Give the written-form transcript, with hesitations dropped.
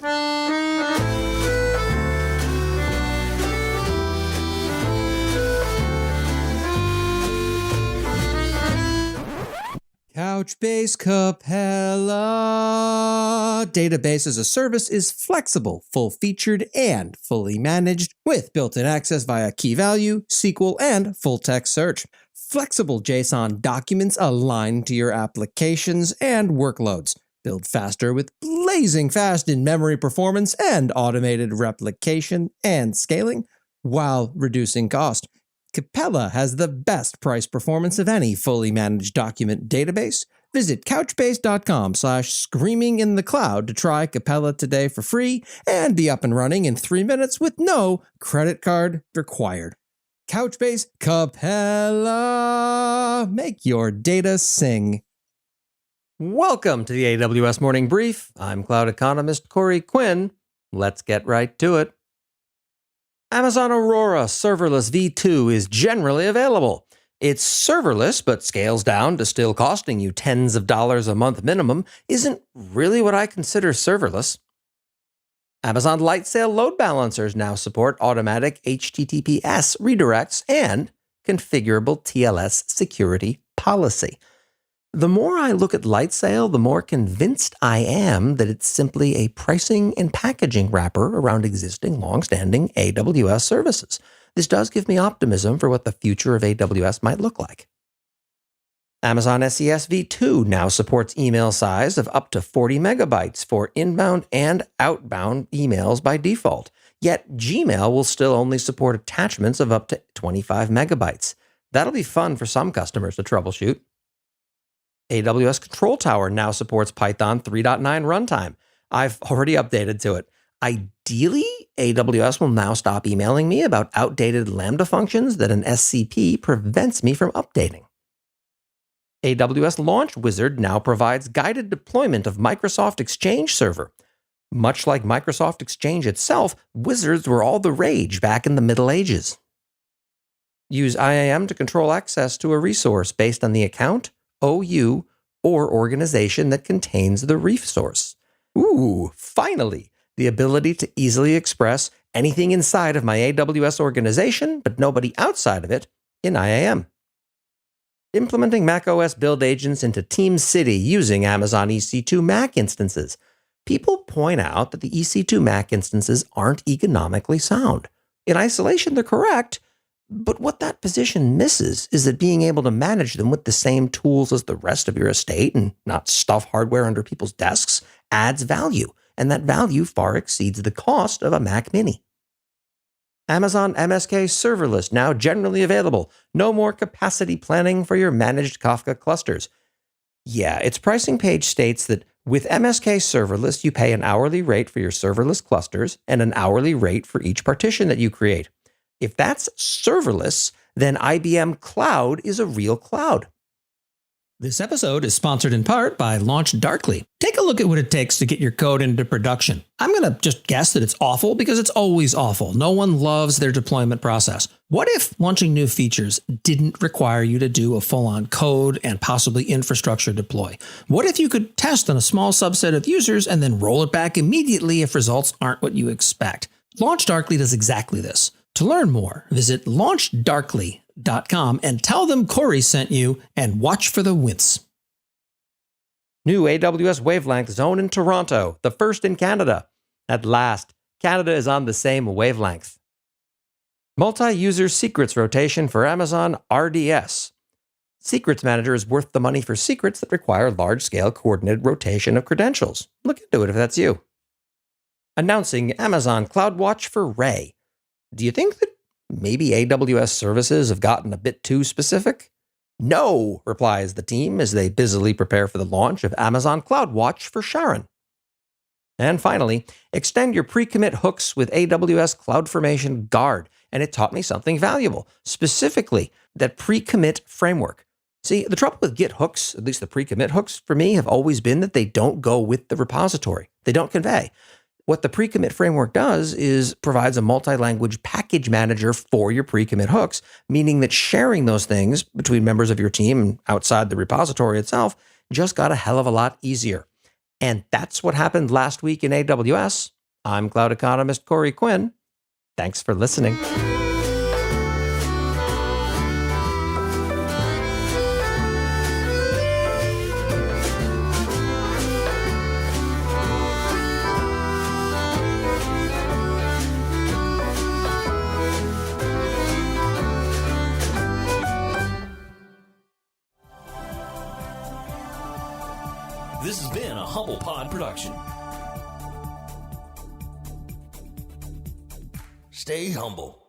Couchbase Capella. Database as a service is flexible, full-featured, and fully managed with built-in access via key value, SQL, and full-text search. Flexible JSON documents align to your applications and workloads. Build faster with blazing fast in-memory performance and automated replication and scaling while reducing cost. Capella has the best price performance of any fully managed document database. Visit couchbase.com/screaminginthecloud to try Capella today for free and be up and running in 3 minutes with no credit card required. Couchbase Capella. Make your data sing. Welcome to the AWS Morning Brief. I'm cloud economist Corey Quinn. Let's get right to it. Amazon Aurora Serverless V2 is generally available. It's serverless, but scales down to still costing you tens of dollars a month minimum isn't really what I consider serverless. Amazon Lightsail load balancers now support automatic HTTPS redirects and configurable TLS security policy. The more I look at Lightsail, the more convinced I am that it's simply a pricing and packaging wrapper around existing long-standing AWS services. This does give me optimism for what the future of AWS might look like. Amazon SES V2 now supports email size of up to 40 megabytes for inbound and outbound emails by default, yet Gmail will still only support attachments of up to 25 megabytes. That'll be fun for some customers to troubleshoot. AWS Control Tower now supports Python 3.9 runtime. I've already updated to it. Ideally, AWS will now stop emailing me about outdated Lambda functions that an SCP prevents me from updating. AWS Launch Wizard now provides guided deployment of Microsoft Exchange Server. Much like Microsoft Exchange itself, wizards were all the rage back in the Middle Ages. Use IAM to control access to a resource based on the account, OU, or organization that contains the resource. Ooh, finally, the ability to easily express anything inside of my AWS organization, but nobody outside of it, in IAM. Implementing macOS build agents into TeamCity using Amazon EC2 Mac instances. People point out that the EC2 Mac instances aren't economically sound. In isolation, they're correct, but what that position misses is that being able to manage them with the same tools as the rest of your estate and not stuff hardware under people's desks adds value, and that value far exceeds the cost of a Mac Mini. Amazon MSK Serverless now generally available. No more capacity planning for your managed Kafka clusters. Yeah, its pricing page states that with MSK Serverless, you pay an hourly rate for your serverless clusters and an hourly rate for each partition that you create. If that's serverless, then IBM Cloud is a real cloud. This episode is sponsored in part by LaunchDarkly. Take a look at what it takes to get your code into production. I'm going to just guess that it's awful because it's always awful. No one loves their deployment process. What if launching new features didn't require you to do a full-on code and possibly infrastructure deploy? What if you could test on a small subset of users and then roll it back immediately if results aren't what you expect? LaunchDarkly does exactly this. To learn more, visit launchdarkly.com and tell them Corey sent you and watch for the wince. New AWS Wavelength Zone in Toronto, the first in Canada. At last, Canada is on the same wavelength. Multi-user secrets rotation for Amazon RDS. Secrets Manager is worth the money for secrets that require large-scale coordinated rotation of credentials. Look into it if that's you. Announcing Amazon CloudWatch for Ray. Do you think that maybe AWS services have gotten a bit too specific? No, replies the team as they busily prepare for the launch of Amazon CloudWatch for Sharon. And finally, extend your pre-commit hooks with AWS CloudFormation Guard, and it taught me something valuable, specifically that pre-commit framework. See, the trouble with Git hooks, at least the pre-commit hooks for me, have always been that they don't go with the repository. They don't convey. What the pre-commit framework does is provides a multi-language package manager for your pre-commit hooks, meaning that sharing those things between members of your team and outside the repository itself just got a hell of a lot easier. And that's what happened last week in AWS. I'm cloud economist Corey Quinn. Thanks for listening. This has been a Humble Pod production. Stay humble.